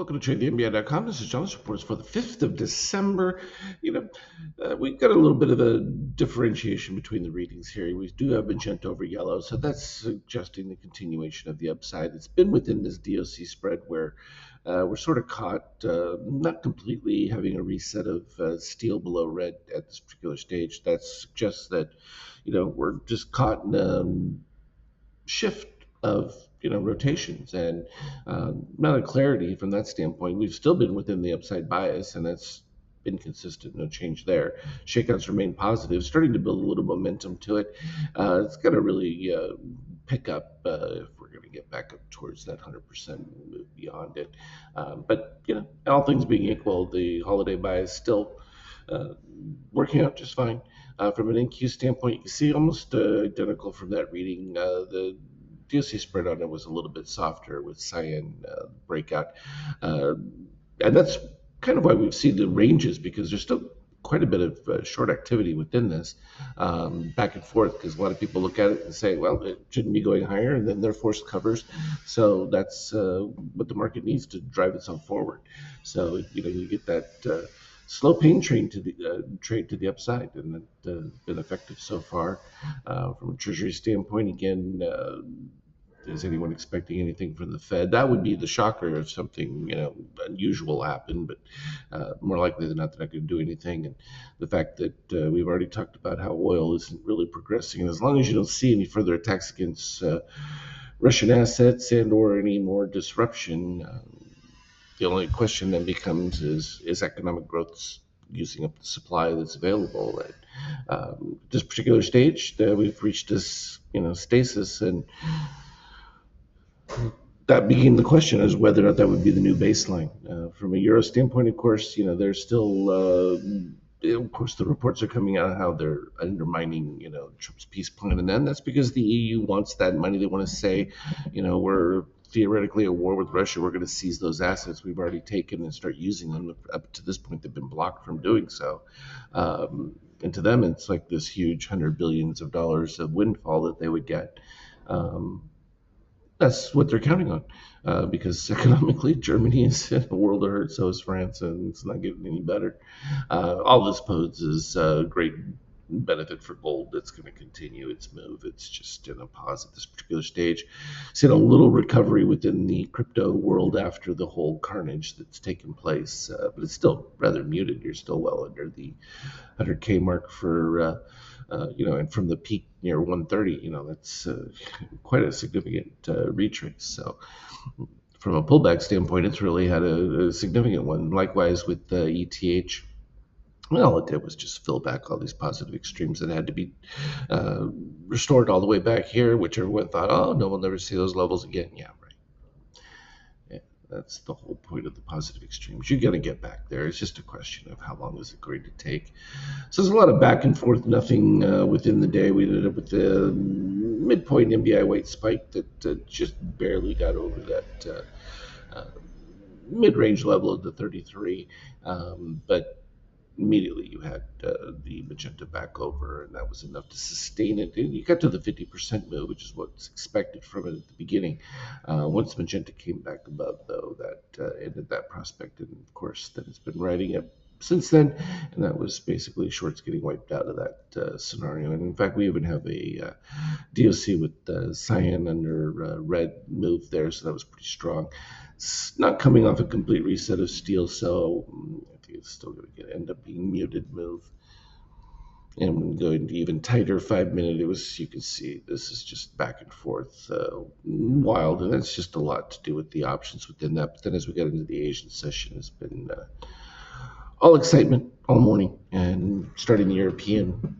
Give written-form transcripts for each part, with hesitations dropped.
Welcome to TradeTheNBI.com. This is John's reports for the 5th of December. We've got a little bit of a differentiation between the readings here. We do have magenta over yellow, so that's suggesting the continuation of the upside. It's been within this DOC spread where we're sort of caught, not completely having a reset of steel below red at this particular stage. That suggests that, we're just caught in a shift of rotations and not a clarity from that standpoint. We've still been within the upside bias, and that's been consistent, no change there. Shakeouts remain positive, starting to build a little momentum to it. It's going to really pick up if we're going to get back up towards that 100% and move beyond it. But all things being equal, the holiday bias still working out just fine. From an NQ standpoint, you can see almost identical from that reading. The DOC spread on it was a little bit softer with cyan breakout. And that's kind of why we've seen the ranges, because there's still quite a bit of short activity within this back and forth, because a lot of people look at it and say, well, it shouldn't be going higher, and then they're forced covers. So that's what the market needs to drive itself forward. So, you get that slow pain train to the trade to the upside, and it's been effective so far. From a Treasury standpoint, again, is anyone expecting anything from the Fed? That would be the shocker if something unusual happened, but more likely than not, they're not going to do anything. And the fact that we've already talked about how oil isn't really progressing, and as long as you don't see any further attacks against Russian assets and/or any more disruption, the only question then becomes is economic growth using up the supply that's available. At this particular stage, we've reached this stasis, and that became the question as whether or not that would be the new baseline. From a euro standpoint, of course, there's still, of course, the reports are coming out how they're undermining, Trump's peace plan, and then that's because the EU wants that money. They want to say, we're theoretically at war with Russia. We're going to seize those assets we've already taken and start using them. Up to this point, they've been blocked from doing so. And to them, it's like this huge $100 billion of windfall that they would get. That's what they're counting on, because economically, Germany is in a world of hurt, so is France, and it's not getting any better. All this poses a great benefit for gold. That's going to continue its move. It's just in a pause at this particular stage. Seen a little recovery within the crypto world after the whole carnage that's taken place, but it's still rather muted. You're still well under the 100K mark for and from the peak near 130, that's quite a significant retrace. So from a pullback standpoint, it's really had a significant one. Likewise with ETH. Well, all it did was just fill back all these positive extremes that had to be restored all the way back here, which everyone thought, oh, no, we'll never see those levels again. Yeah, right. That's the whole point of the positive extremes. You're going to get back there. It's just a question of how long is it going to take. So there's a lot of back and forth, nothing within the day. We ended up with the midpoint MBI weight spike that just barely got over that mid-range level of the 33. But immediately you had the magenta back over, and that was enough to sustain it. And you got to the 50% move, which is what's expected from it at the beginning. Once magenta came back above, though, that ended that prospect, and of course then it's been riding it since then, and that was basically shorts getting wiped out of that scenario. And in fact, we even have a DOC with cyan under red move there, so that was pretty strong. It's not coming off a complete reset of steel, so I think it's still going to end up being muted move. And going to even tighter 5 minute, you can see this is just back and forth wild, and that's just a lot to do with the options within that. But then as we got into the Asian session, it's been all excitement all morning, and starting the European,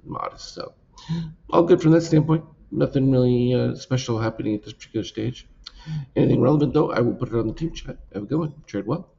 modest. So all good from that standpoint. Nothing really special happening at this particular stage. Anything relevant, though, I will put it on the team chat. Have a good one. Trade well.